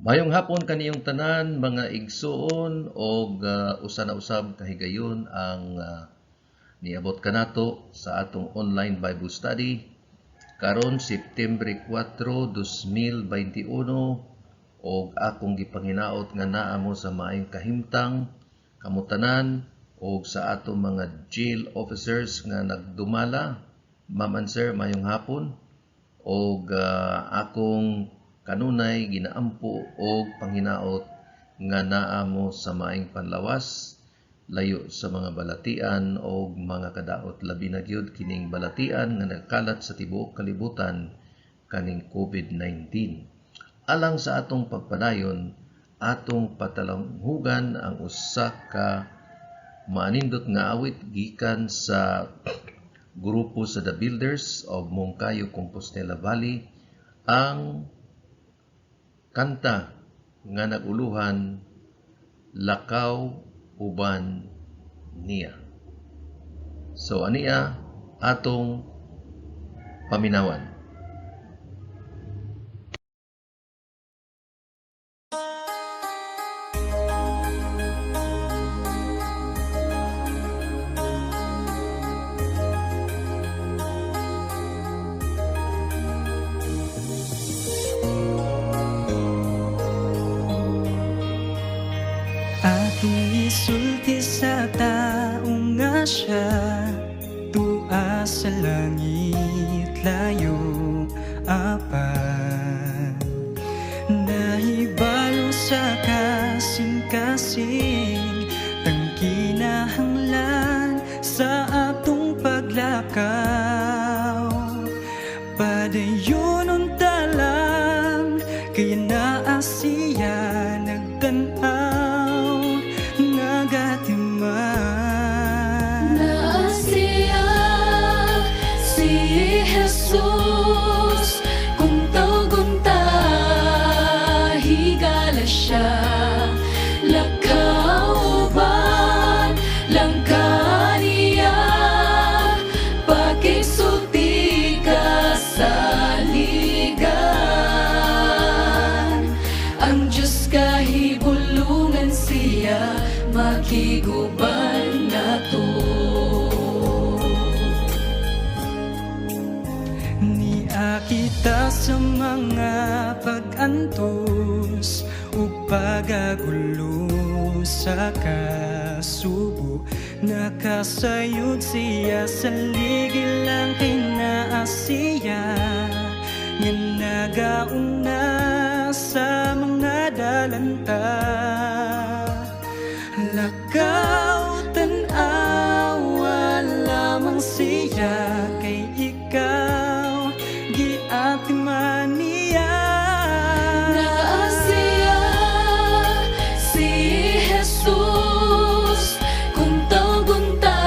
Mayong hapon kaniyong tanan mga igsoon og usa na usab kahigayon ang niabot kanato sa atong online Bible study karon September 4, 2021 og akong gipanginaot nga naa mo sa maayong kahimtang kamutanan og sa atong mga jail officers nga nagdumala. Ma'am and sir, mayong hapon og akong kanunay ginaampo og panghinaot nga naa mo sa maayong panlawas layo sa mga balatian o mga kadaot labi na gyud kining balatian nga nagkalat sa tibuok kalibutan kaning COVID-19. Alang sa atong pagpadayon, atong patalanghugan ang usa ka maanindot nga awit gikan sa grupo sa The Builders of Moncayo, Compostela Valley, ang kanta nga naguluhan Lakaw Uban Niya. So aniya atong paminawan. Isulti sa taong nga siya, tuas sa langit layo apan, nahibalo sa kasing-kasing ang kinahanglan sa atong paglakaw. Padayon unta lang kaya naa siya nagtanaw Jesus, kung tawag-unta, higala siya. Lakaw uban, langka niya, pakisulti ka sa ligan. Ang Diyos kahibulungan siya, makiguban na to. Kita sa mga pag-antos ug pagagulo sa kasubo, nakasayod siya sa ligil lang kinaa siya nga nagauna sa mga dalanta. Lakaw tan-awa lamang siya kay ikaw giatiman niya. Naa siya si Jesus, kung tawag-unta,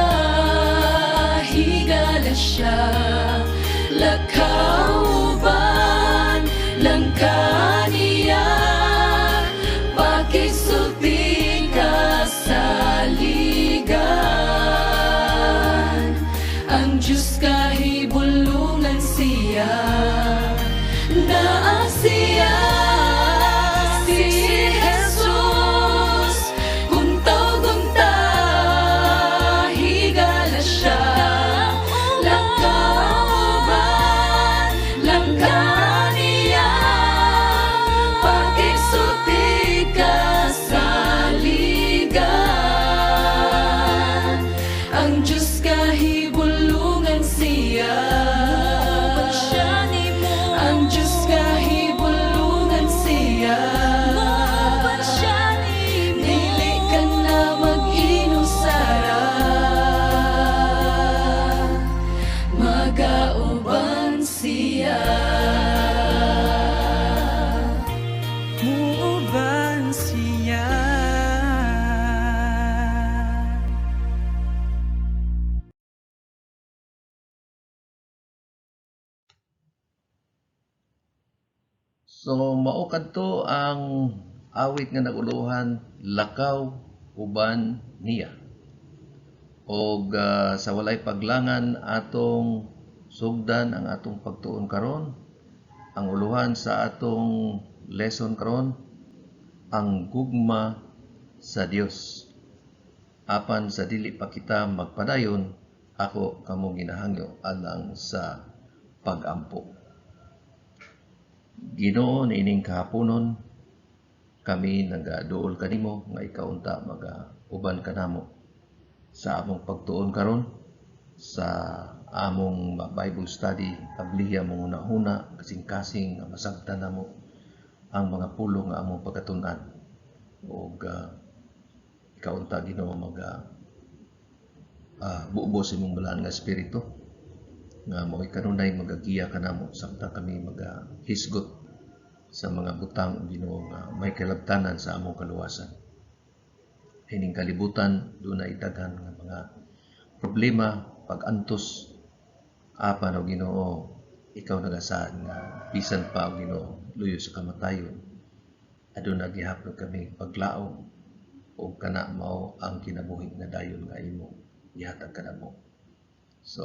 higala siya. Lakaw uban, langka niya, pakisulti ka sa ligan. Ang Diyos kahibulungan siya. Naa siya si Jesus, kung tawag-unta, higala siya. Lakaw uban, langka niya, pakisulti ka sa ligan. Ang Diyos kahibulungan siya. Ang Diyos kahibulungan siya. Dili ka na mag-inusara, magauban siya. Muuban siya. So mao kadto ang awit nga naguluhan Lakaw Uban Niya. Og sa walay paglangan atong sugdan ang atong pagtuon karon, ang uluhan sa atong lesson karon ang gugma sa Dios. Apan sa dili pa kita magpadayon, ako kamo ginahangyo alang sa pagampo. Ginoo, niining kahaponon kami nagaduol kanimo nga ikaw unta magauban kanamo sa among pagtuon karon sa among Bible study. Abliya mong unahuna kasing-kasing nga masabtan namo ang mga pulong nga among pagkatun-an. O ikaw unta Ginoo bubo sa imong balaan nga espiritu nga mao'y kanunay magagiya kanamo samtang kami magahisgot sa mga butang Ginoo nga may kalabtanan sa among kaluwasan. Ining kalibutan dunay daghan nga mga problema, pag-antos. Apan o Ginoo, ikaw nagasaad nga bisan pa o Ginoo luyo sa kamatayon, aduna gihapon kami paglaom o kana mao ang kinabuhi nga dayon nga imo gihatag kanamo. So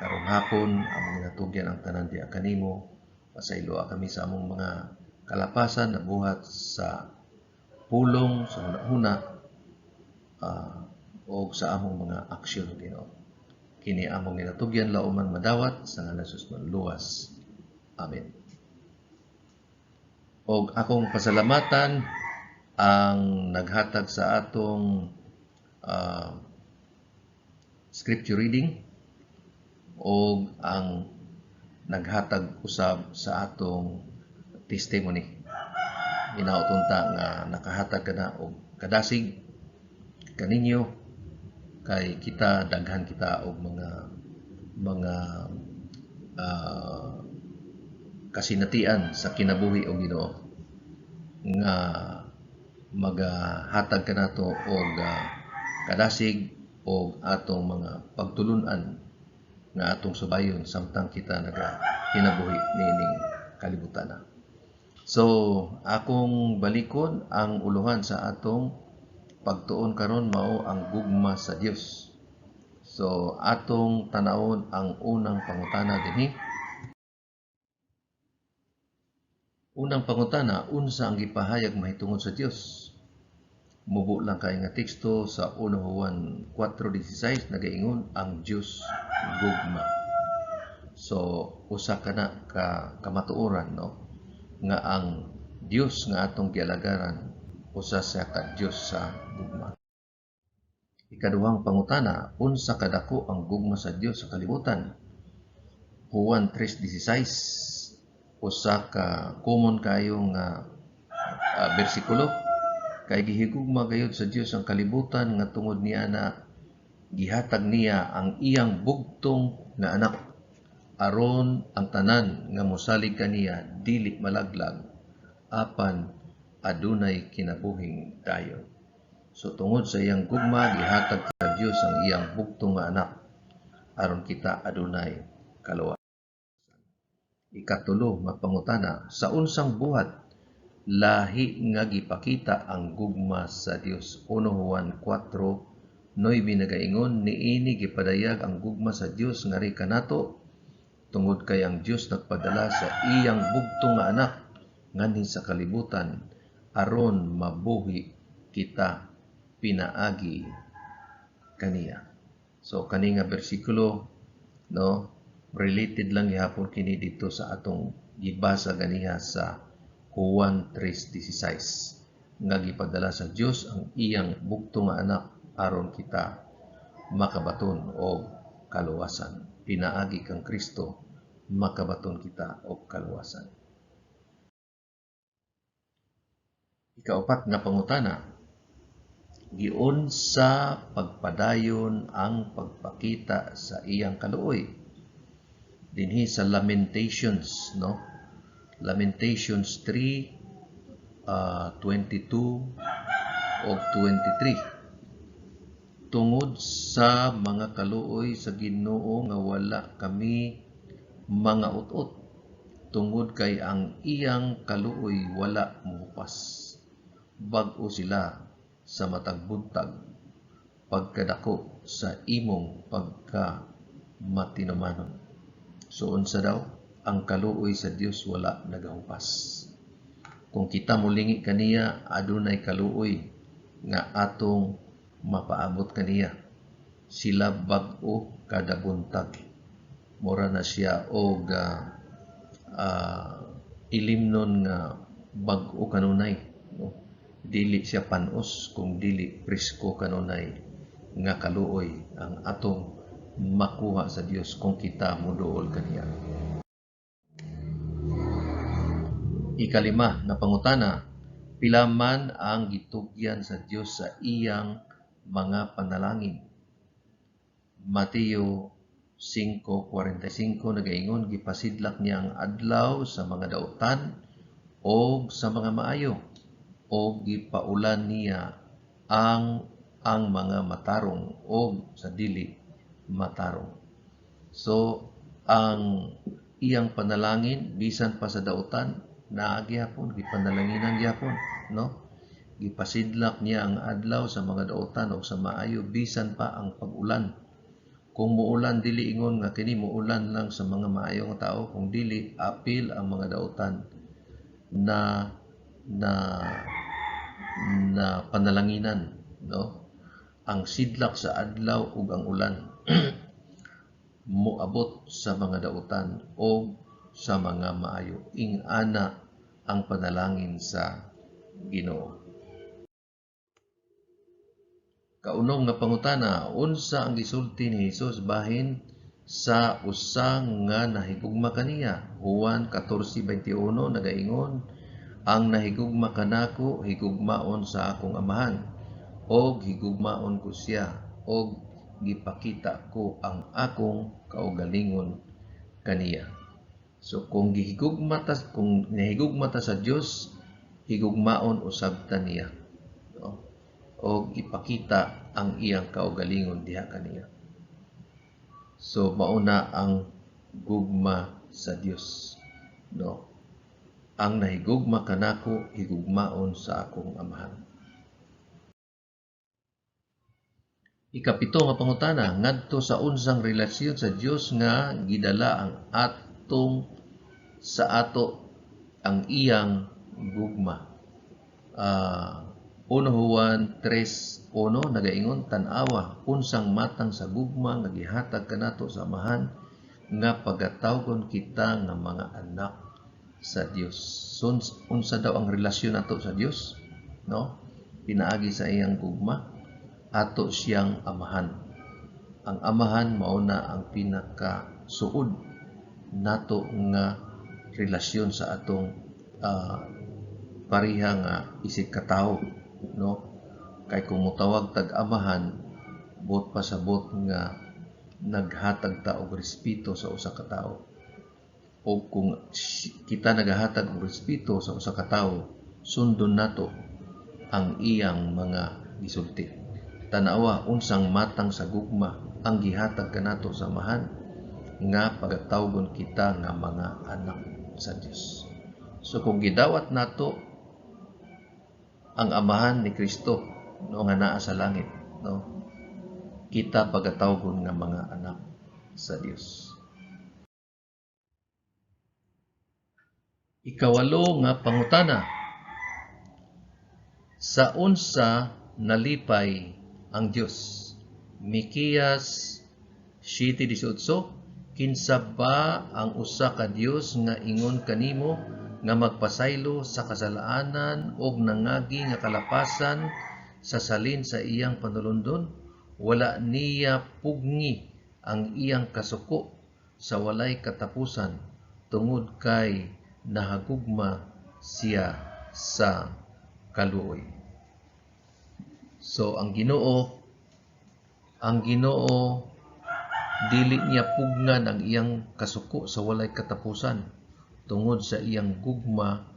karong hapon among ginatugyan ang tanan diha kanimo, pasayloa kami sa among mga kalapasan na buhat sa pulong sa hunahuna o sa among mga aksyon Ginoo. Kini among ginatugyan lauman madawat sa ngalan Jesus luwas. Amen. Og akong pasalamatan ang naghatag sa atong scripture reading o ang naghatag usab sa atong testimony. Inautunta nga nakahatag ka na og kadasig kaninyo kay kita daghan kita og mga kasinatian sa kinabuhi o Ginoo nga magahatag ka nato og kadasig o atong mga pagtulunan nga atong subayon samtang kita kinabuhi nining kalibutan. So akong balikon ang uluhan sa atong pagtuon karon mao ang gugma sa Dios. So atong tanawon ang unang pangutana dinhi. Unang pangutana, unsa ang gipahayag mahitungod sa Dios? Mubo lang kay nga teksto sa 1 Juan 4:16 nagaingon ang Dios gugma. So usa kana ka kamatuoran nga ang Dios nga atong gialagaran usa sa ka Dios sa gugma. Ikaduhang pangutana, unsa kadako ang gugma sa Dios sa kalibutan? Juan 3:16 usa ka common kayong bersikulo kay gihigugma gayud sa Dios ang kalibutan nga tungod niya na gihatag niya ang iyang bugtong nga anak aron ang tanan nga mosalig kaniya dili malaglag apan adunay kinabuhing dayon. So tungod sa iyang gugma gihatag sa Dios ang iyang bugtong nga anak aron kita adunay kaluwasan. Ikatulo nga pangutana, sa unsang buhat lahi nga gipakita ang gugma sa Dios? 1 Juan 4:9 nagaingon, niini gipadayag ang gugma sa Dios ngari kanato tungod kay ang Dios nagpadala sa iyang bugtong nga anak nganhi sa kalibutan aron mabuhi kita pinaagi kaniya. So kani nga bersikulo related lang gihapon kini dito sa atong gibasa ganiha sa Juan 3:16 nga gipadala sa Dios ang iyang bugtong nga anak aron kita makabaton og kaluwasan. Pinaagi kang Kristo makabaton kita og kaluwasan. Ikaapat nga pangutana, giunsa pagpadayon ang pagpakita sa iyang kaluoy? Dinhi sa Lamentations, Lamentations 3:22 o 23. Tungod sa mga kaluoy sa Ginoo nga wala kami mga ut-ut, tungod kay ang iyang kaluoy wala mohupas. Bag-o sila sa matag buntag, pagkadako sa imong pagkamatinumanon. So unsa daw? Ang kaluoy sa Dios wala nagahupas. kung kita mulingi kaniya adunay kaluoy nga atong mapaabot kaniya. Sila bag-o kada buntag. Mura na siya og ilimnon nga bag-o kanunay, no? Dili siya panos kung dili presko kanunay nga kaluoy ang atong makuha sa Dios kung kita moduol kaniya. Ikalima na pangutana, pila man ang gitugyan sa Dios sa iyang mga panalangin? Mateo 5:45 nagaingon, gipasidlak niya ang adlaw sa mga dautan o sa mga maayo, o gipaulan niya ang mga matarong o sa dili matarong. So, ang iyang panalangin bisan pa sa dautan naa gyapon, gipanalanginan gyapon, no? Gipasidlak niya ang adlaw sa mga dautan o sa maayo bisan pa ang pag-ulan. Kung muulan, dili ingon nga kini muulan lang sa mga maayo nga tao, kung dili apil ang mga dautan na panalanginan, no? Ang sidlak sa adlaw ug ang ulan moabot sa mga dautan o sa mga maayo. Ingana ang panalangin sa Ginoo. Kaunong nga pangutana, unsa ang gisulti ni Hesus bahin sa usa nga nahigugma kaniya? Juan 14:21 nagaingon, ang nahigugma kanako higugmaon sa akong amahan, og higugmaon ko siya, og gipakita ko ang akong kaugalingon kaniya. So kung nahigugma ta sa Dios, higugmaon usab ta niya, no? O ipakita ang iyang kaugalingon diha kaniya. So mauna ang gugma sa Dios, no? Ang nahigugma kanako higugmaon sa akong amahan. Ikapito nga pangutana, ngadto sa unsang relasyon sa Dios nga gidala ang sa ato ang iyang gugma? 1 Juan 3:1 nagaingon, tan-awa unsang matang sa gugma nga gihatag kanato sa amahan nga pagatawgon kita nga mga anak sa Dios. So, unsa daw ang relasyon nato sa Dios, no? Pinaagi sa iyang gugma, ato siyang amahan. Ang amahan mao na ang pinakasuod nato nga relasyon sa atong pareha nga isig katawo, no? Kay kung mutawag tag amahan, bot pasabot nga naghatag ta og respeto sa usa ka tawo. O kung kita nagahatag og respeto sa usa ka tawo, sundon nato ang iyang mga gisulti. Tanawa unsang matang sa gugma ang gihatag kanato sa amahan nga pagatawgon kita nga mga anak sa Dios. So kung gidawat nato ang amahan ni Kristo, no, nga naa sa langit, no, kita pagatawgon nga mga anak sa Dios. Ikawalo nga pangutana, sa unsa nalipay ang Dios? Mikiyas 7:18, kinsa ba ang usa ka Dios nga ingon kanimo nga magpasaylo sa kasalaanan og nangagi nga kalapasan sa salin sa iyang panulundon? Wala niya pugni ang iyang kasuko sa walay katapusan tungod kay nahagugma siya sa kaluoy. So ang Ginoo dili niya pugnan ang iyang kasuko sa walay katapusan tungod sa iyang gugma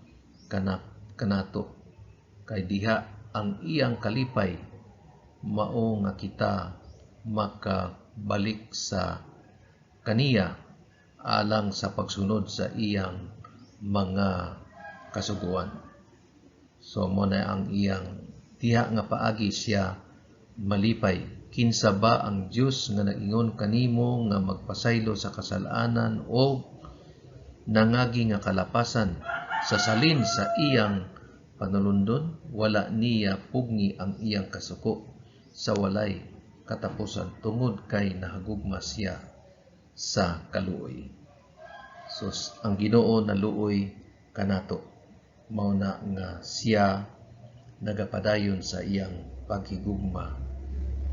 kanato. Kay diha ang iyang kalipay mao nga kita makabalik sa kaniya alang sa pagsunod sa iyang mga kasuguan. So mo na ang iyang diha nga paagi siya malipay. Kinsa ba ang Dios nga nag-ingon kanimo nga magpasaylo sa kasalanan o nangagi nga kalapasan Sa salin sa iyang panulundon, wala niya pugni ang iyang kasuko sa walay katapusan tungod kay nahagugma siya sa kaluoy. So ang Ginoo naluoy kanato, mao na nga siya nagapadayon sa iyang paghigugma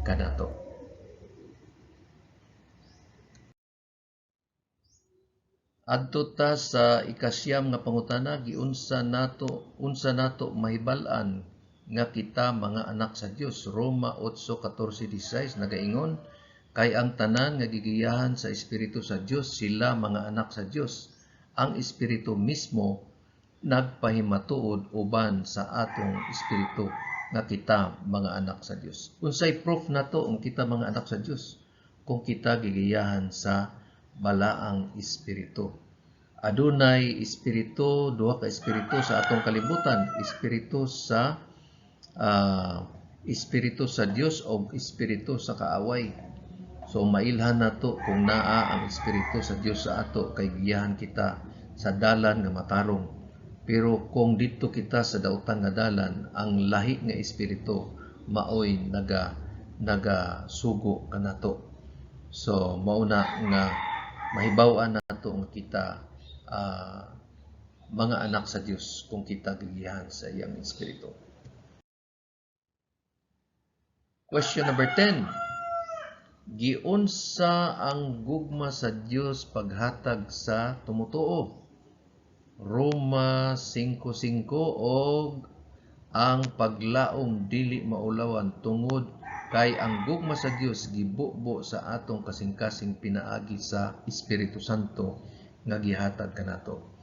kanato. Adto ta sa ikasyam nga pangutana, unsa nato mahibal-an nga kita mga anak sa Dios. Roma 8:14-16 nagaingon, kay ang tanan nga gigiyahan sa Espiritu sa Dios sila mga anak sa Dios. Ang Espiritu mismo nagpahimatuod uban sa atong espiritu nga kita mga anak sa Dios. Unsay proof nato ang kita mga anak sa Dios? Kung kita gigiyahan sa balaang espiritu. Adunay espiritu, duha ka espiritu sa atong kalibutan, espiritu sa Dios o espiritu sa kaaway. So mailhan nato kung naa ang espiritu sa Dios sa ato kay giyahan kita sa dalan nga matarong. Pero kung dito kita sa daotan nga dalan, ang lahi nga espiritu maoy nagasugo kanato. So mauna nga mahibaw-an nato nga kita mga anak sa Dios kung kita gigiyahan sa iyang espiritu. Question number 10. Giunsa ang gugma sa Dios paghatag sa tumutuo? Roma 5:5 og ang paglaom dili maulawan tungod kay ang gugma sa Dios gibubo sa atong kasing-kasing pinaagi sa Espiritu Santo nga gihatag kanato.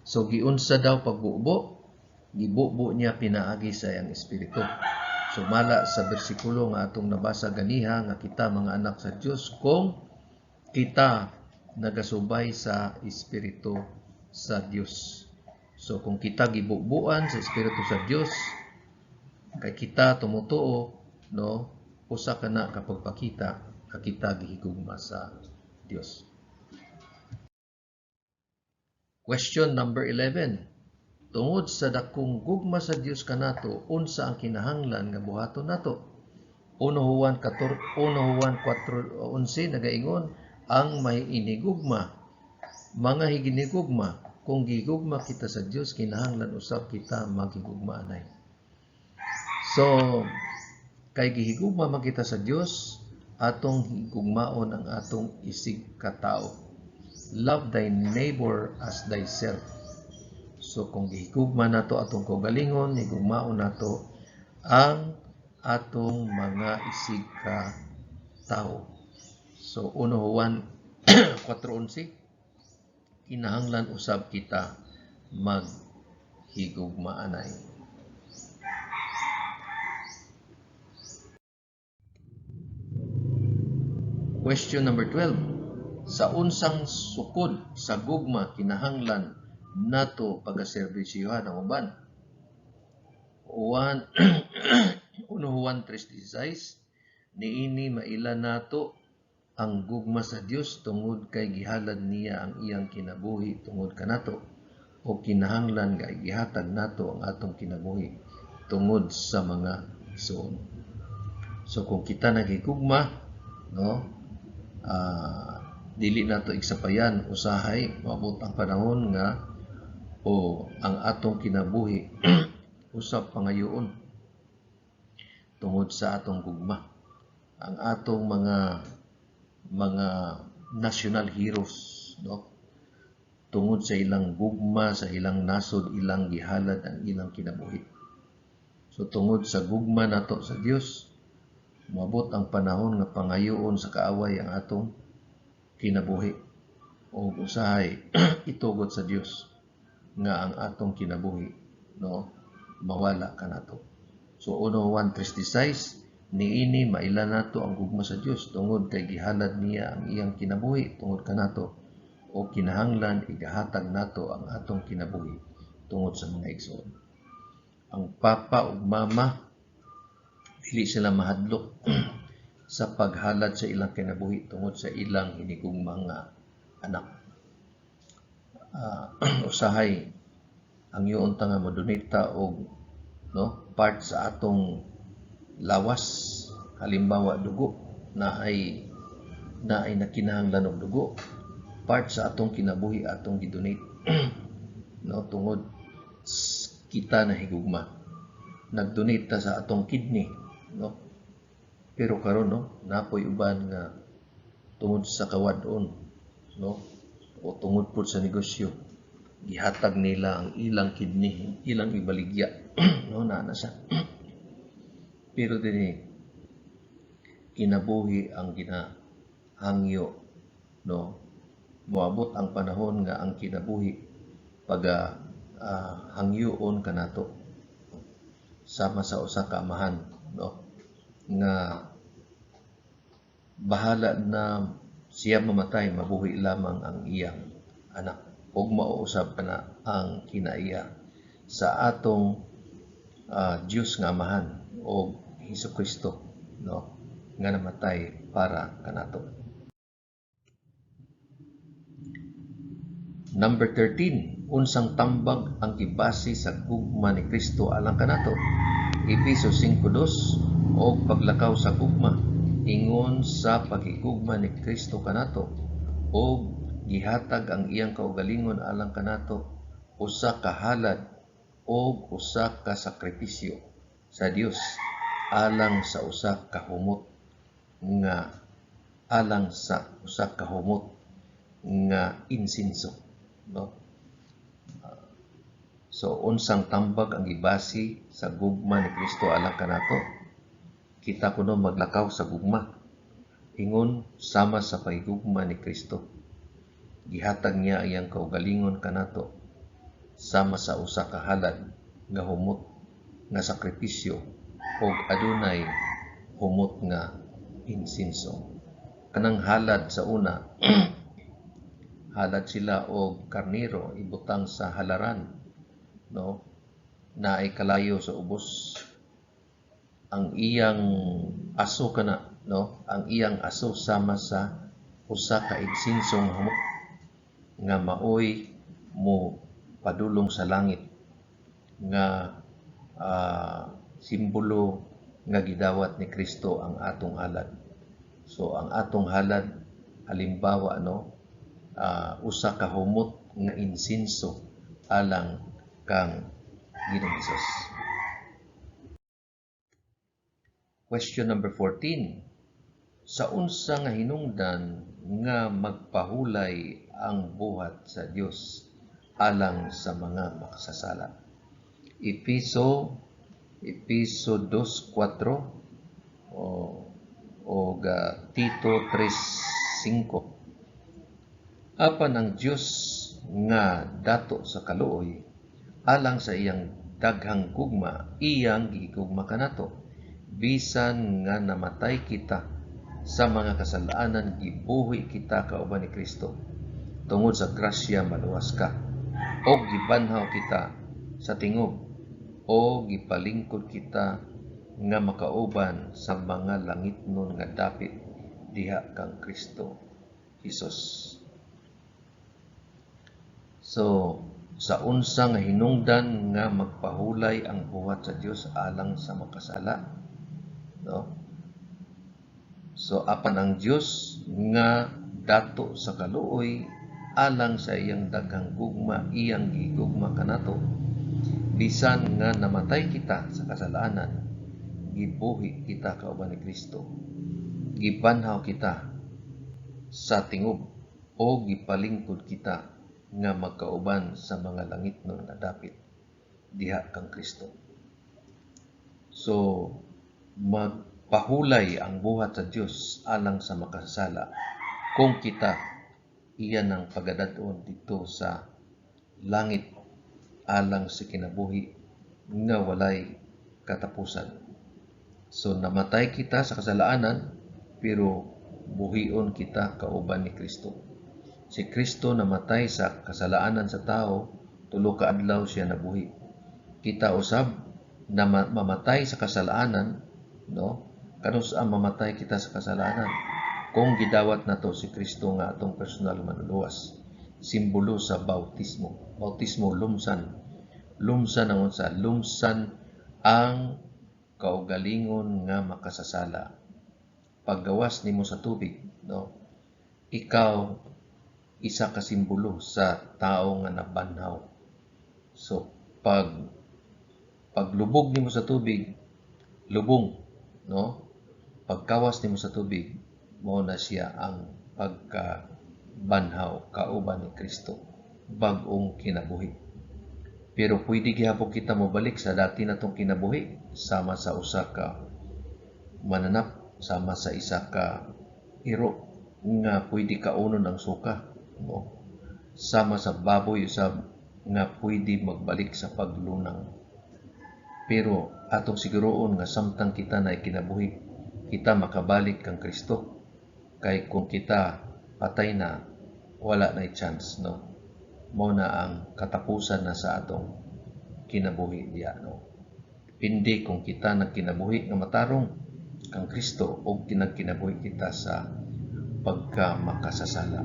So giunsa daw pagbubo? Gibubo niya pinaagi sa iyang espiritu. Sumala sa bersikulo nga atong nabasa ganiha nga kita mga anak sa Dios kung kita nagasubay sa Espiritu sa Dios. So kung kita gibubuan sa Espiritu sa Dios, kay kita tumutuo, no, usa ka na kapag pakita nga kita gihigugma sa Dios. Question number 11. Tungod sa dakong gugma sa Dios kanato, unsa ang kinahanglan nga buhaton nato? 1 Juan 4:11 nagaingon, ang may inigugma, mga higinigugma, kung gigugma kita sa Dios, kinahanglan usab kita maghigugma anay. So, kay gihigugma man kita sa Dios, atong higugmaon ang atong isig katao. Love thy neighbor as thyself. So kung gihigugma nato atong kaugalingon, higugmaon nato ang atong mga isig ka tao. So 1 Juan 4:11, kinahanglan usab kita maghigugmaanay. Question number 12. Sa unsang sukod sa gugma kinahanglan nato pagaserbisyohan ang uban? 1 Juan 3:16, niini maila nato ang gugma sa Dios tungod kay gihalad niya ang iyang kinabuhi tungod kanato, o kinahanglan nga gihatag nato ang atong kinabuhi tungod sa mga igsoon. So kung kita nagigugma, no, dili nato igsapayan usahay maabot ang panahon nga ang atong kinabuhi usab pangayoon tungod sa atong gugma. Ang atong mga national heroes, no, tungod sa ilang gugma, sa ilang nasod, ilang gihalad ang ilang kinabuhi. So tungod sa gugma nato sa Dios, moabot ang panahon nga pangayoon sa kaaway ang atong kinabuhi, o usahay itugot sa Dios nga ang atong kinabuhi, no, mawala kanato. So 1 Juan 3:16, niini maila nato ang gugma sa Dios tungod kay gihalad niya ang iyang kinabuhi tungod kanato, o kinahanglan igahatag nato ang atong kinabuhi tungod sa mga igsoon. Ang papa ug mama dili sila mahadlok sa paghalad sa ilang kinabuhi tungod sa ilang hinigugmang anak. Usahay ang yuon ta nga modonita og part sa atong lawas, halimbawa dugo na ay nakinahanglan og dugo, part sa atong kinabuhi atong gidonate tungod kita na higugma. Nagdonate ta sa atong kidney, pero karon napoy uban nga tungod sa kawadon, o tungod po sa negosyo, gihatag nila ang ilang kidney, ilang ibaligya, na siya. Pero din kinabuhi ang ginahangyo, moabot ang panahon nga ang kinabuhi pag hangyoon kanato sama sa usa ka amahan, nga bahala na siya mamatay, mabuhi lamang ang iyang anak, ug mauusab na ang kinaiya sa atong Dios nga amahan o Hesukristo, nga namatay para kanato. Number 13, unsang tambag ang gibase sa gugma ni Kristo alang kanato? Efeso 5:2, og paglakaw sa gugma ingon sa pagigugma ni Kristo kanato, og gihatag ang iyang kaugalingon alang kanato, usa ka halad og usa ka sakripisyo sa Dios alang sa usa ka humot nga insinso. So unsang tambag ang gibase sa gugma ni Kristo alang kanato? Kita kuno maglakaw sa gugma ingon sama sa pagigugma ni Kristo. Gihatag niya iyang kaugalingon kanato sama sa usa ka halad nga humot nga sakripisyo ug adunay humot nga insinso. Kanang halad sa una halad sila og karnero ibutang sa halaran, na ay kalayo sa ubos. Ang iyang aso ang iyang aso sama sa usa ka insinsong humot nga maoy mo padulong sa langit nga simbolo nga gidawat ni Kristo ang atong halad. So ang atong halad halimbawa usa ka humot nga insinso alang kang Ginoong Hesus. Question number 14. Sa unsa nga hinungdan nga magpahulay ang buhat sa Dios alang sa mga makasasala? Efeso 2:4 o Tito 3:5. Apan ang Dios nga dato sa kaluoy alang sa iyang daghang gugma iyang gigugma kanato, bisan nga namatay kita sa mga kasalanan, gibuhi kita kauban ni Kristo. Tungod sa grasya maluwas ka, o gibanhaw kita sa tingob, o gipalingkod kita nga makauban sa mga langitnon nga dapit diha kang Kristo Hesus. So, sa unsa nga hinungdan nga magpahulay ang buhat sa Dios alang sa makasala, So apan ang Dios nga dato sa kaluoy alang sa iyang daghang gugma iyang gigugma kanato, bisan nga namatay kita sa kasalanan, gibuhi kita kauban ni Kristo, gibanhaw kita sa tingob, o gipalingkod kita nga magkauban sa mga langitnon nga dapit diha kang Kristo. So magpahulay ang buhat sa Dios alang sa makasala kung kita iyan ang pagadadon dito sa langit alang sa kinabuhi nga walay katapusan. So namatay kita sa kasalanan, pero buhion kita kauban ni Kristo. Si Kristo namatay sa kasalanan sa tao, 3 ka adlaw siya nabuhi. Kita usab na mamatay sa kasalanan, kanus ang mamatay kita sa kasalanan kung gidawat nato si Kristo nga atong personal manluluwas, simbolo sa bautismo lumsan Lumsan ang unsa? Lumsan ang kaugalingon nga makasasala. Paggawas nimo sa tubig, no? Ikaw isa ka simbolo sa tao nga nabanhaw. So paglubog nimo sa tubig, lubong, no? Pagkawas nimo sa tubig, mao na siya ang pagkabanhaw kauban ni Kristo, bag-ong kinabuhi. Pero pwede gihapon kita mobalik sa dati natong kinabuhi, sama sa usa ka mananap, sama sa isa ka iro nga pwede kaunon ang suka, no? Sama sa baboy usab nga pwede magbalik sa paglunang. Pero atong siguroon nga samtang kita na kinabuhi, kita makabalik kang Kristo. Kay kung kita patay na, wala na chance, no? Mao na ang katapusan na sa atong kinabuhi diya, no? Depende kung kita nagkinabuhi nga matarong kang Kristo o kinagkinabuhi kita sa pagka makasasala.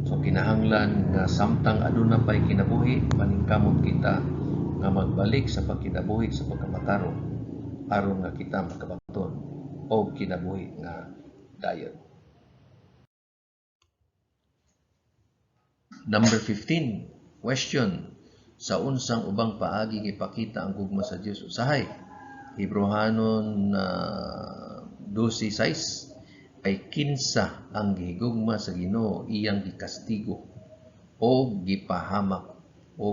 So kinahanglan nga samtang aduna pay kinabuhi, maningkamot kita nga magbalik sa pagkinabuhi sa pagkamatarong aron nga kita makabangton o kinabuhi nga dayon. Number 15, question. Sa unsang ubang paagi gipakita ang gugma sa Dios usahay? Hebrehanon 12:6 ay kinsa ang gihigugma sa Ginoo iyang gikastigo o gipahamak o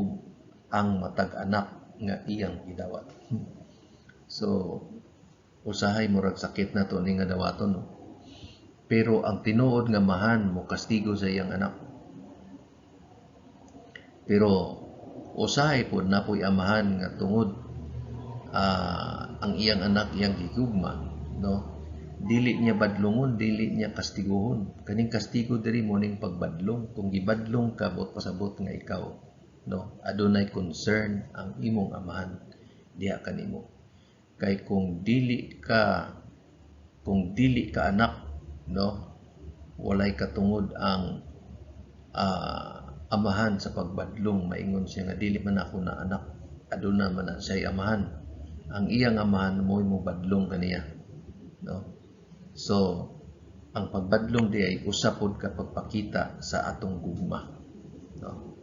ang matag anak nga iyang gidawat. So usahay murag sakit na to ni nga dawaton, no? Pero ang tinuod nga mahan mo kastigo sa iyang anak. Pero usahay po na po'y amahan nga tungod ang iyang anak iyang gigugma, no? Dili niya badlongon, dili niya kastiguhon. Kaning kastigo diri mo ning pagbadlong. Kung gibadlong ka bot pasabot nga ikaw, no, adunay concern ang imong amahan diha kanimo. Kay kung dili ka anak, no, walay katungod ang amahan sa pagbadlong, maingon siya nga dili man ako na anak, aduna man na siya amahan. Ang iyang amahan mo badlong kaniya, no? So ang pagbadlong di ay usapod ka pagpakita sa atong gugma, no?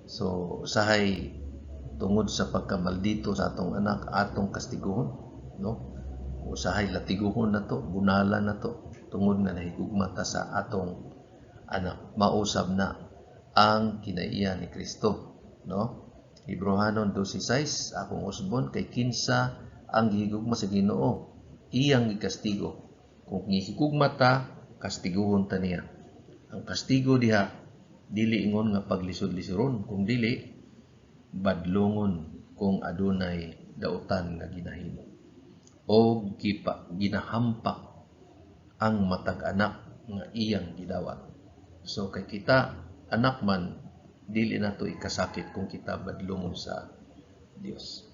So usahay tungod sa pagkamaldito sa atong anak, atong kastiguhon, no? Usahay latiguhon na to, bunalan na to tungod nga nahigugma ta sa atong anak. Mausab na ang kinaiya ni Kristo, no? Hebrehanon 12:6, akong usbon kay kinsa ang gihigugma sa Ginoo iyang gikastigo. Kung gihigugma ta, kastiguhon ta niya. Ang kastigo diha dili ingon nga paglisod-lisoron, kung dili badlongon kung adunay dautan nga ginahimo o ginahampak ang matag anak nga iyang gidawat. So kay kita anak man, dili na to ikasakit kung kita badlongon sa Dios.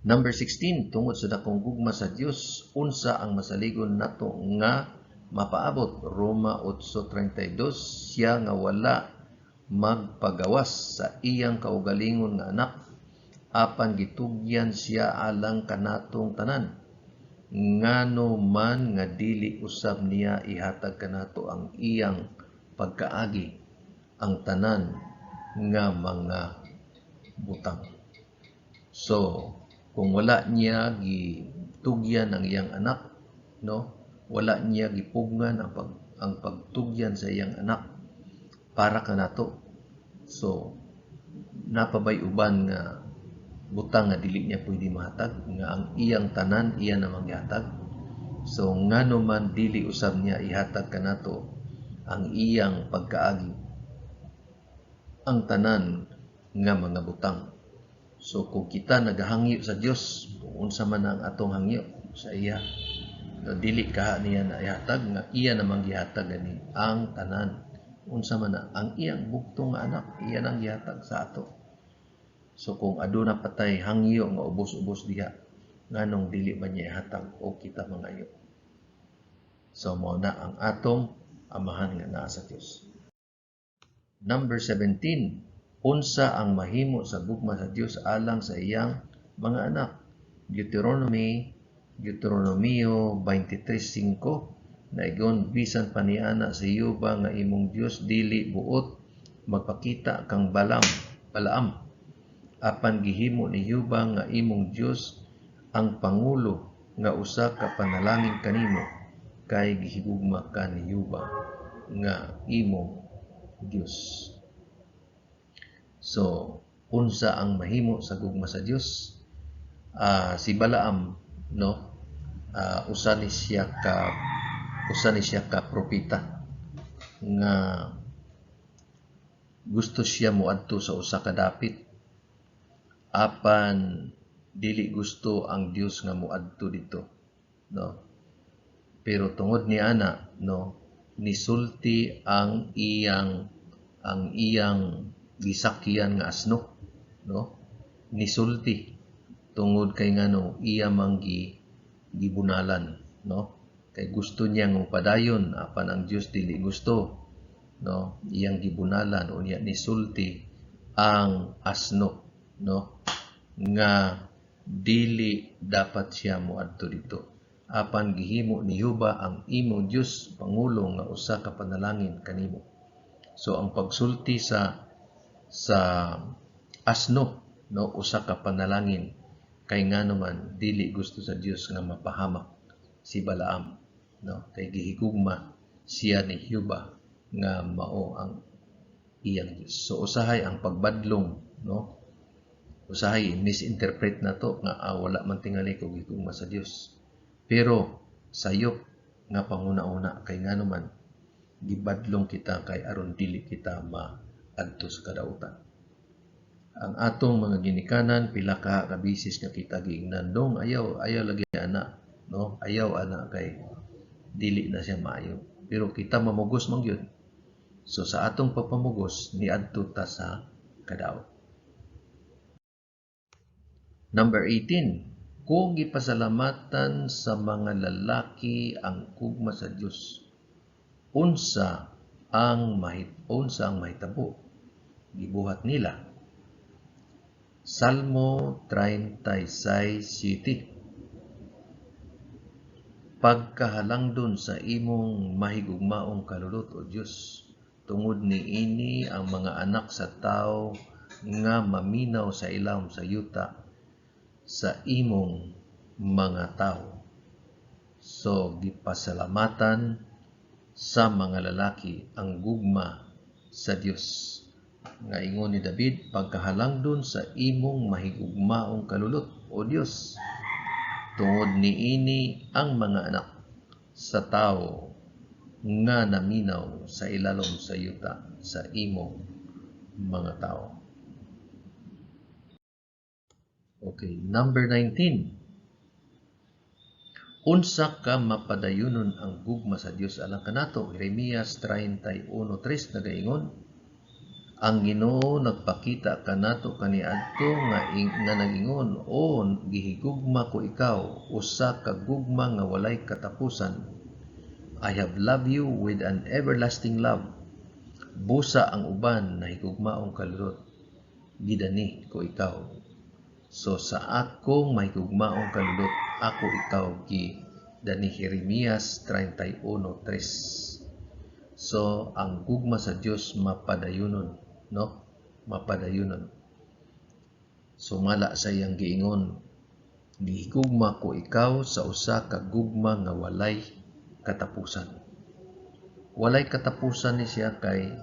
Number 16, tungod sa dakong gugma sa Dios, unsa ang masaligon nato nga mapaabot? Roma 8:32, siya nga wala magpagawas sa iyang kaugalingon nga anak, apan gitugyan siya alang kanatong tanan. Ngano man nga dili usab niya ihatag kanato ang iyang pagkaagi, ang tanan nga mga butang. So kung wala niya gitugyan ang iyang anak, no, wala niya gipugnan ang pagtugyan sa iyang anak para kanato. So napabay uban nga butang nga dili niya pwede mahatag, nga ang iyang tanan iya na manghatag. So ngano man dili usab niya ihatag kanato ang iyang pagkaagi, ang tanan nga mga butang. So kung kita nagahangyo sa Dios, kung unsa man ang atong hangyo sa iya, dili ka niya na ihatag, nga iya namang gihatag ani ang tanan. Unsa man na ang iyang bugtong nga anak, iya nang gihatag sa ato. So kung aduna patay hangyo nga ubos-ubos diha, nganong dili man niya ihatag o kita mangayo. So mao na ang atong amahan nga naa sa Dios. Number 17, unsa ang mahimo sa gugma sa Dios alang sa iyang mga anak. Deuteronomio 23:5 naigon, bisan pa niana sa iyo ba nga imong Dios dili buot magpakita kang Balaam, apan gihimo ni Yuba nga imong Dios ang pangulo nga usa ka panalangin kanimo, kay gihigugma ka ni Yuba nga imong Dios. So, unsa ang mahimo sa gugma sa Dios? Si Balaam, no? Usa ni siya ka propeta nga gusto siya moadto sa usa ka dapit, apan dili gusto ang Dios nga moadto dito, no? Pero tungod ni ana, no, nisulti ang iyang gisakyan nga asno, no? Nisulti tungod kay ngano iya manggi gibunalan, no? Kay gusto niya nga padayon, apan ang Dios dili gusto, no? Iyang gibunalan unya nisulti ang asno, no, nga dili dapat siya moadto dito, apan gihimo ni Yuba ang imong Dios pangulo nga usa ka panalangin kanimo. So ang pagsulti sa asno, no, usa ka panalangin, kay ngano man dili gusto sa Dios nga mapahamak si Balaam, no, kay gihigugma siya ni Yuba nga mao ang iyang Dios. So usahay ang pagbadlong, no, usahay misinterpret na to nga wala man tingali kog gihigugma sa Dios, pero sayop nga panguna-una kay ngano man gibadlong kita kay aron dili kita maadto sa kadautan. Ang atong mga ginikanan pila ka bisis nga kita giingnan, ayaw lagi ana, no, ayaw ana kay dili na siya maayo, pero kita mamugos man gyud. So sa atong pagpamugos niadto ta sa kadaot. Number 18, kung gipasalamatan sa mga lalaki ang gugma sa Dios, unsa ang mahitabo gibuhat nila. Salmo 36:7, pagkahalangdon sa imong mahigugmaong kalulot o Dios, tungod niini ang mga anak sa tao nga maminaw sa ilawom sa yuta sa imong mga tao. So gipasalamatan sa mga lalaki ang gugma sa Dios. Nga ingon ni David, pagkahalangdon sa imong mahigugmaong kalulot o Dios, tungod niini ang mga anak sa tao nga naminaw sa ilalom sa yuta sa imong mga tao. Okay, number 19. Unsa ka mapadayunon ang gugma sa Dios alang kanato. Jeremias 31:3 nagaingon, ang Ginoo nagpakita kanato kaniadto nga nagingon, o gihigugma ko ikaw usa ka gugma nga walay katapusan. I have loved you with an everlasting love. Busa ang uban na higugmaong kalulot, gidani ko ikaw. So sa akong mahigugmaong kalulot, ako ikaw gidani. Jeremias 31:3. So ang gugma sa Dios mapadayunon, no? Mapadayunon. Sumala sa iyang giingon, gihigugma ko ikaw sa usa ka gugma nga walay katapusan. Walay katapusan ni siya kay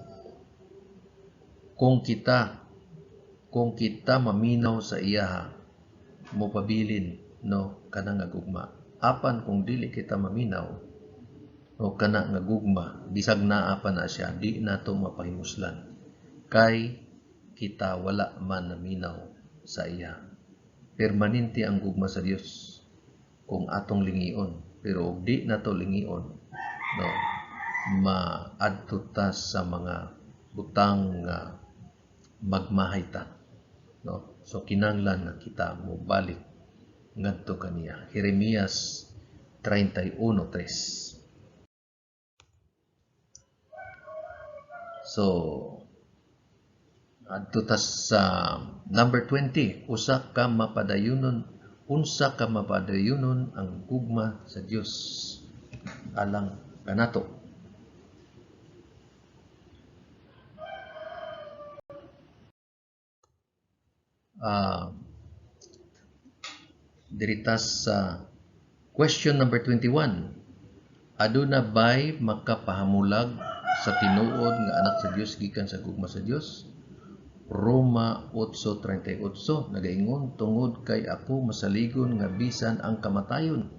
kung kita maminaw sa iya, mopabilin, no, kana nga gugma. Apan kung dili kita maminaw, no, kana nga gugma, bisag naa pa na siya, di nato mapahimuslan kay kita wala man naminaw sa iya. Permanente ang gugma sa Dios kung atong lingion, pero di nato lingion, no, maadto ta sa mga butang nga magmahay ta, no. So kinahanglan nga kita mo balik ngadto kaniya. Jeremias 31:3. So Adto ta sa number 20, unsa ka mapadayunon ang gugma sa Dios alang kanato. Dirita sa question number 21, aduna bay makapahamulag sa tinuod nga anak sa Dios gikan sa gugma sa Dios? Roma 8:38 nagaingon, tungod kay ako masaligon nga bisan ang kamatayon,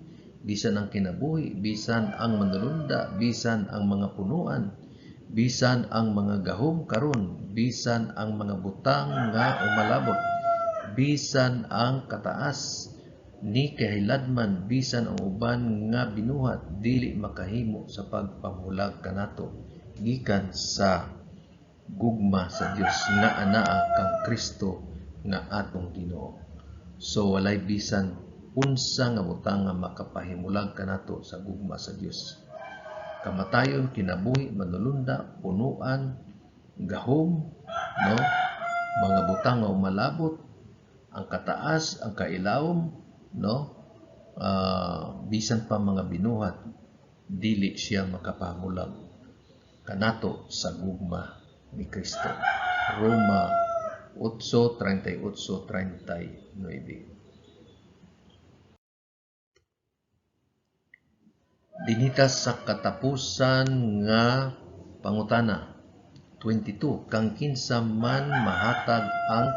bisan ang kinabuhi, bisan ang manulunda, bisan ang mga punuan, bisan ang mga gahom karon, bisan ang mga butang nga umalabot, bisan ang kataas ni kahiladman, bisan ang uban nga binuhat, dili makahimo sa pagpamulag kanato gikan sa gugma sa Dios nga anaa kang Kristo nga atong Ginoo. So walay bisan unsa nga butang nga makapahimulag kanato sa gugma sa Dios. Kamatayon, kinabuhi, manulunda, punuan, gahom, no? Mga butang nga umalabot, ang kataas, ang kailawom, no? Bisan pa mga binuhat, dili siya makapahimulag kanato sa gugma ni Kristo. Roma 8:38-39. Dinita sa katapusan nga pangutana 22, kang kinsa man mahatag ang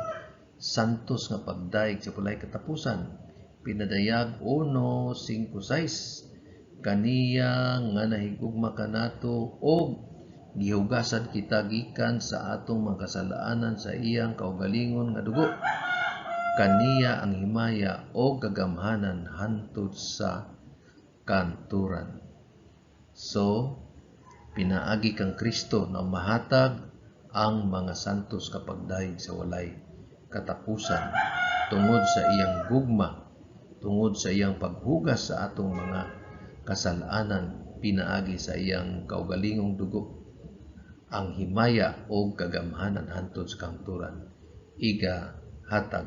santos nga pagdaig sa pulay katapusan, pinadayag 1:5-6, kaniya nga nahigugma kanato og gihugasan kita gikan sa atong mga kasalaanan sa iyang kaugalingon nga dugo. Kaniya ang himaya o gagamhanan hantod sa kanturan. So, pinaagi kang Kristo na mahatag ang mga santos kapag daig sa walay katapusan tungod sa iyang gugma, tungod sa iyang paghugas sa atong mga kasalaanan, pinaagi sa iyang kaugalingong dugo. Ang himaya o gagamhanan hantod sa kanturan, iga hatag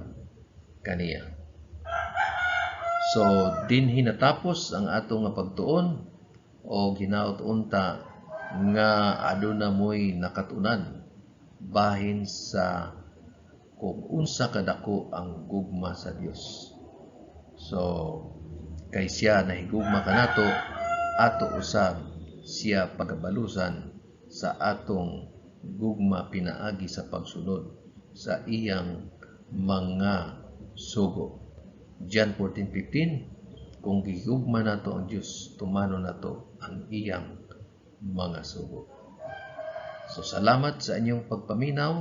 kaniya. So, dinhi natapos ang atong nga pagtuon o ginaot unta nga aduna moy nakatunan bahin sa kung unsa kadako ang gugma sa Dios. So, kay siya nahigugma kanato, ato usab siya pagabalusan sa atong gugma pinaagi sa pagsunod sa iyang mga sugo. John 14:15, kung gigugma nato ang Dios, tumano nato ang iyang mga sugo. So salamat sa inyong pagpaminaw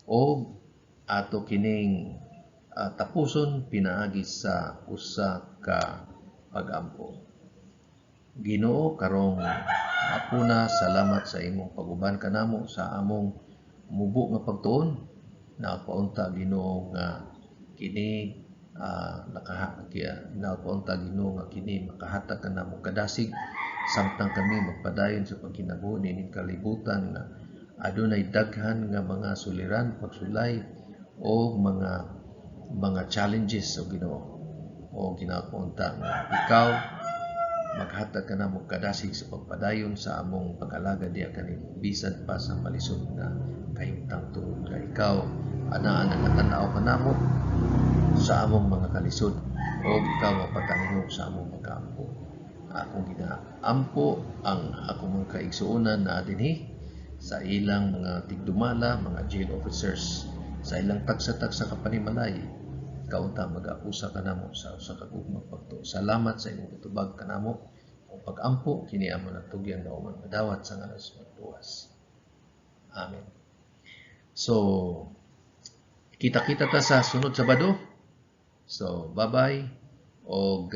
o ato kining tapuson pinaagi sa usa ka pag-ampo. Ginoo, karong apuna, salamat sa imong paguban kanamo sa among mubo nga pagtuon. Nakapaunta Ginoo nga kini nakapaunta Ginoo nga kini makahatag kanamo kadasig samtang kami magpadayon sa pagkinabuhi nining kalibutan nga adunay daghan nga mga suliran, pagsulay o mga challenges o Ginoo. O ginapaunta nga ikaw maghatag ka na mo kadasig sa pagpadayon sa among pag-alaga diya kanin bisan pa sa malisod na kahimtang tungod ka ikaw anaan ang natanaw ka namo sa among mga kalisod o ikaw mapataningog sa among pagkaampo. Akong ginaampo ang akong mga kaigsuonan na dinhi sa ilang mga tigdumala, mga jail officers, sa ilang tagsa-tagsa kapanimalay. Kaunta mag-ausa ka namo sa usa ka gugmang pagtuo. Salamat sa imong tutubag kanamo o pag-ampo kini amo natugyang nauman madawat sa ngalan sa magtuwas. Amen. So kita-kita ta sa sunod Sabado. So bye-bye og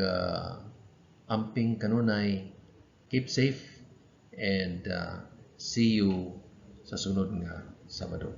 amping kanunay, keep safe and see you sa sunod nga Sabado.